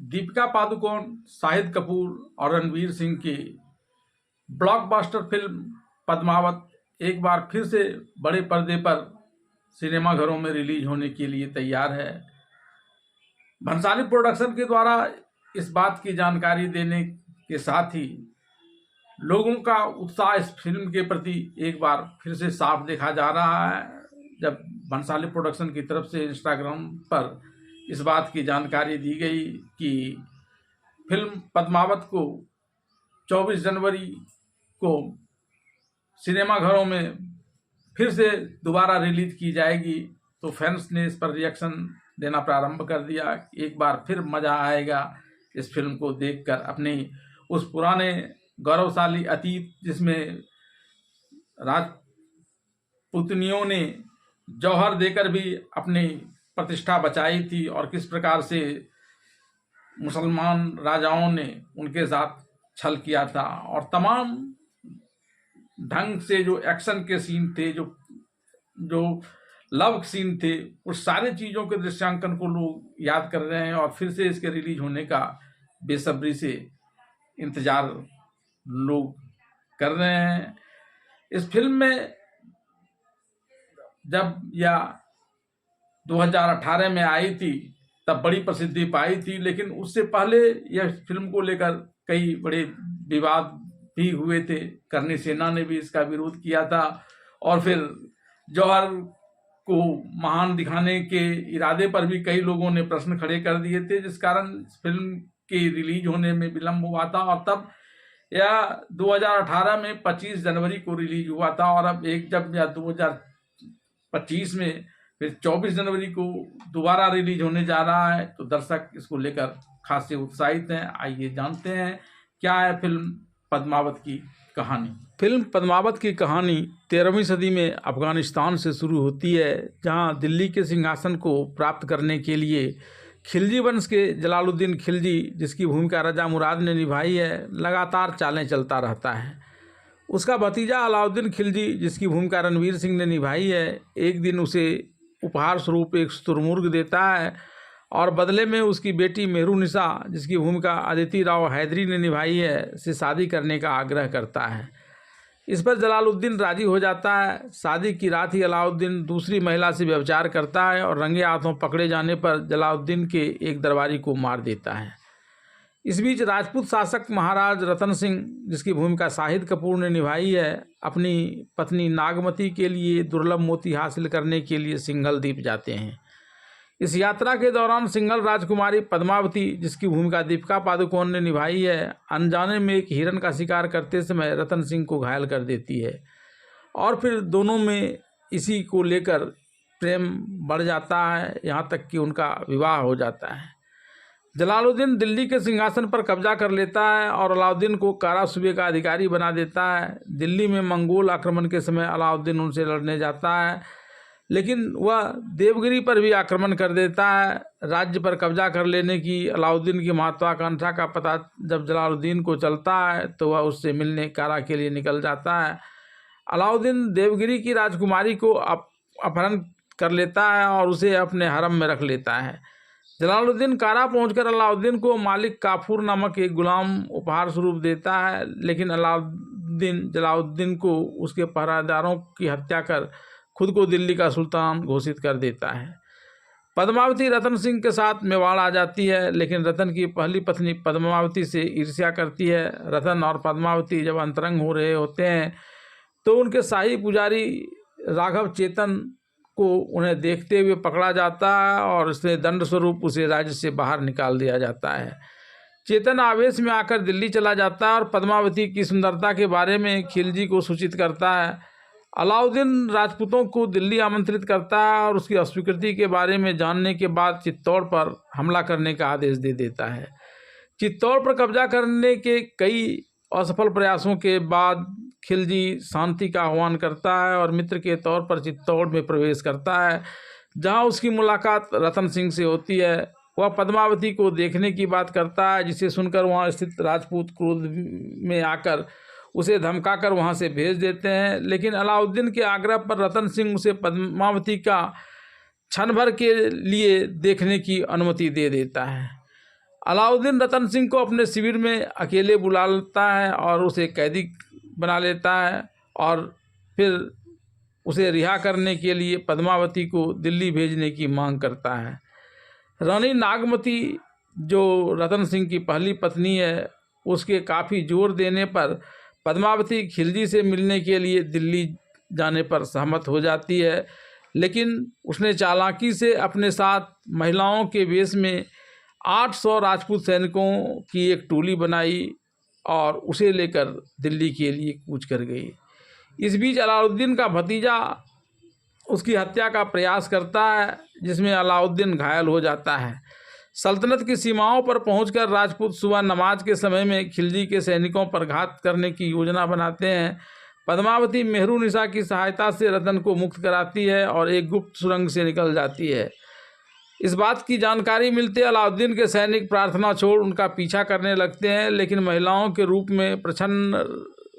दीपिका पादुकोण, शाहिद कपूर और रणवीर सिंह की blockbuster film Padmaavat एक बार फिर से बड़े पर्दे पर सिनेमाघरों में रिलीज होने के लिए तैयार है। भंसाली प्रोडक्शन के द्वारा इस बात की जानकारी देने के साथ ही लोगों का उत्साह इस फिल्म के प्रति एक बार फिर से साफ देखा जा रहा है, जब भंसाली प्रोडक्शन की तरफ से इंस्टाग्राम पर इस बात की जानकारी दी गई कि फिल्म पद्मावत को 24 जनवरी को सिनेमाघरों में फिर से दोबारा रिलीज की जाएगी। तो फैंस ने इस पर रिएक्शन देना प्रारंभ कर दिया। एक बार फिर मज़ा आएगा इस फिल्म को देखकर, अपने उस पुराने गौरवशाली अतीत जिसमें राजपूतनियों ने जौहर देकर भी अपनी प्रतिष्ठा बचाई थी और किस प्रकार से मुसलमान राजाओं ने उनके साथ छल किया था, और तमाम ढंग से जो एक्शन के सीन थे, जो लव सीन थे, उस सारे चीज़ों के दृश्यांकन को लोग याद कर रहे हैं और फिर से इसके रिलीज होने का बेसब्री से इंतजार लोग कर रहे हैं। इस फिल्म में जब यह 2018 में आई थी तब बड़ी प्रसिद्धि पाई थी, लेकिन उससे पहले यह फिल्म को लेकर कई बड़े विवाद भी हुए थे। करणी सेना ने भी इसका विरोध किया था और फिर जौहर को महान दिखाने के इरादे पर भी कई लोगों ने प्रश्न खड़े कर दिए थे, जिस कारण फिल्म के रिलीज होने में विलंब हुआ था। और तब यह 2018 में 25 जनवरी को रिलीज हुआ था और अब जब 2025 में फिर 24 जनवरी को दोबारा रिलीज होने जा रहा है, तो दर्शक इसको लेकर खासे उत्साहित हैं। आइए जानते हैं क्या है फिल्म पद्मावत की कहानी। फिल्म पद्मावत की कहानी 13वीं सदी में अफगानिस्तान से शुरू होती है, जहां दिल्ली के सिंहासन को प्राप्त करने के लिए खिलजी वंश के जलालुद्दीन खिलजी, जिसकी भूमिका रजा मुराद ने निभाई है, लगातार चालें चलता रहता है। उसका भतीजा अलाउद्दीन खिलजी, जिसकी भूमिका रणवीर सिंह ने निभाई है, एक दिन उसे उपहार स्वरूप एक शुतुरमुर्ग देता है और बदले में उसकी बेटी मेहरुनिसा, जिसकी भूमिका अदिति राव हैदरी ने निभाई है, से शादी करने का आग्रह करता है। इस पर जलालुद्दीन राजी हो जाता है। शादी की रात ही अलाउद्दीन दूसरी महिला से व्यभिचार करता है और रंगे हाथों पकड़े जाने पर जलालुद्दीन के एक दरबारी को मार देता है। इस बीच राजपूत शासक महाराज रतन सिंह, जिसकी भूमिका शाहिद कपूर ने निभाई है, अपनी पत्नी नागमती के लिए दुर्लभ मोती हासिल करने के लिए सिंघल द्वीप जाते हैं। इस यात्रा के दौरान सिंघल राजकुमारी पद्मावती, जिसकी भूमिका दीपिका पादुकोण ने निभाई है, अनजाने में एक हिरन का शिकार करते समय रतन सिंह को घायल कर देती है और फिर दोनों में इसी को लेकर प्रेम बढ़ जाता है, यहाँ तक कि उनका विवाह हो जाता है। जलालुद्दीन दिल्ली के सिंहासन पर कब्जा कर लेता है और अलाउद्दीन को कारा सूबे का अधिकारी बना देता है। दिल्ली में मंगोल आक्रमण के समय अलाउद्दीन उनसे लड़ने जाता है, लेकिन वह देवगिरी पर भी आक्रमण कर देता है। राज्य पर कब्जा कर लेने की अलाउद्दीन की महत्वाकांक्षा का पता जब जलालुद्दीन को चलता है तो वह उससे मिलने कारा के लिए निकल जाता है। अलाउद्दीन देवगिरी की राजकुमारी को अपहरण कर लेता है और उसे अपने हरम में रख लेता है। जलालुद्दीन कारा पहुंचकर अलाउद्दीन को मालिक काफूर नामक एक गुलाम उपहार स्वरूप देता है, लेकिन अलाउद्दीन जलालुद्दीन को उसके पहरेदारों की हत्या कर खुद को दिल्ली का सुल्तान घोषित कर देता है। पद्मावती रतन सिंह के साथ मेवाड़ आ जाती है, लेकिन रतन की पहली पत्नी पद्मावती से ईर्ष्या करती है। रतन और पद्मावती जब अंतरंग हो रहे होते हैं तो उनके शाही पुजारी राघव चेतन को उन्हें देखते हुए पकड़ा जाता है और उससे दंड स्वरूप उसे राज्य से बाहर निकाल दिया जाता है। चेतन आवेश में आकर दिल्ली चला जाता है और पद्मावती की सुंदरता के बारे में खिलजी को सूचित करता है। अलाउद्दीन राजपूतों को दिल्ली आमंत्रित करता है और उसकी अस्वीकृति के बारे में जानने के बाद चित्तौड़ पर हमला करने का आदेश दे देता है। चित्तौड़ पर कब्जा करने के कई असफल प्रयासों के बाद खिलजी शांति का आह्वान करता है और मित्र के तौर पर चित्तौड़ में प्रवेश करता है, जहां उसकी मुलाकात रतन सिंह से होती है। वह पद्मावती को देखने की बात करता है, जिसे सुनकर वहां स्थित राजपूत क्रोध में आकर उसे धमकाकर वहां से भेज देते हैं, लेकिन अलाउद्दीन के आग्रह पर रतन सिंह उसे पद्मावती का क्षण भर के लिए देखने की अनुमति दे देता है। अलाउद्दीन रतन सिंह को अपने शिविर में अकेले बुला लेता है और उसे कैदी बना लेता है और फिर उसे रिहा करने के लिए पद्मावती को दिल्ली भेजने की मांग करता है। रानी नागमती जो रतन सिंह की पहली पत्नी है, उसके काफ़ी जोर देने पर पद्मावती खिलजी से मिलने के लिए दिल्ली जाने पर सहमत हो जाती है, लेकिन उसने चालाकी से अपने साथ महिलाओं के वेश में 800 राजपूत सैनिकों की एक टोली बनाई और उसे लेकर दिल्ली के लिए कूच कर गई। इस बीच अलाउद्दीन का भतीजा उसकी हत्या का प्रयास करता है, जिसमें अलाउद्दीन घायल हो जाता है। सल्तनत की सीमाओं पर पहुंचकर राजपूत सुबह नमाज के समय में खिलजी के सैनिकों पर घात करने की योजना बनाते हैं। पद्मावती मेहरुनिसा की सहायता से रतन को मुक्त कराती है और एक गुप्त सुरंग से निकल जाती है। इस बात की जानकारी मिलते अलाउद्दीन के सैनिक प्रार्थना छोड़ उनका पीछा करने लगते हैं, लेकिन महिलाओं के रूप में प्रच्छन्न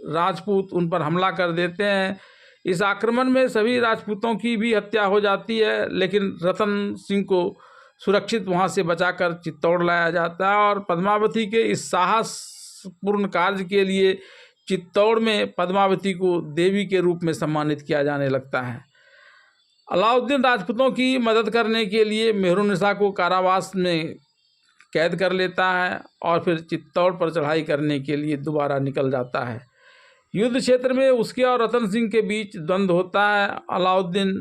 राजपूत उन पर हमला कर देते हैं। इस आक्रमण में सभी राजपूतों की भी हत्या हो जाती है, लेकिन रतन सिंह को सुरक्षित वहां से बचाकर चित्तौड़ लाया जाता है और पद्मावती के इस साहसपूर्ण कार्य के लिए चित्तौड़ में पद्मावती को देवी के रूप में सम्मानित किया जाने लगता है। अलाउद्दीन राजपूतों की मदद करने के लिए मेहरुनिसा को कारावास में कैद कर लेता है और फिर चित्तौड़ पर चढ़ाई करने के लिए दोबारा निकल जाता है। युद्ध क्षेत्र में उसके और रतन सिंह के बीच द्वंद्व होता है। अलाउद्दीन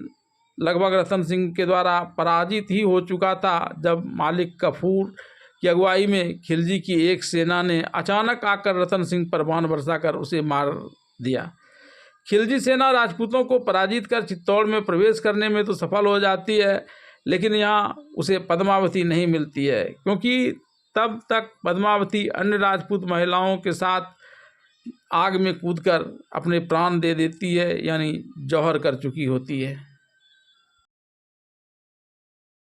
लगभग रतन सिंह के द्वारा पराजित ही हो चुका था जब मालिक कफूर की अगुवाई में खिलजी की एक सेना ने अचानक आकर रतन सिंह पर बाण बरसाकर उसे मार दिया। खिलजी सेना राजपूतों को पराजित कर चित्तौड़ में प्रवेश करने में तो सफल हो जाती है, लेकिन यहाँ उसे पद्मावती नहीं मिलती है, क्योंकि तब तक पद्मावती अन्य राजपूत महिलाओं के साथ आग में कूदकर अपने प्राण दे देती है, यानी जौहर कर चुकी होती है।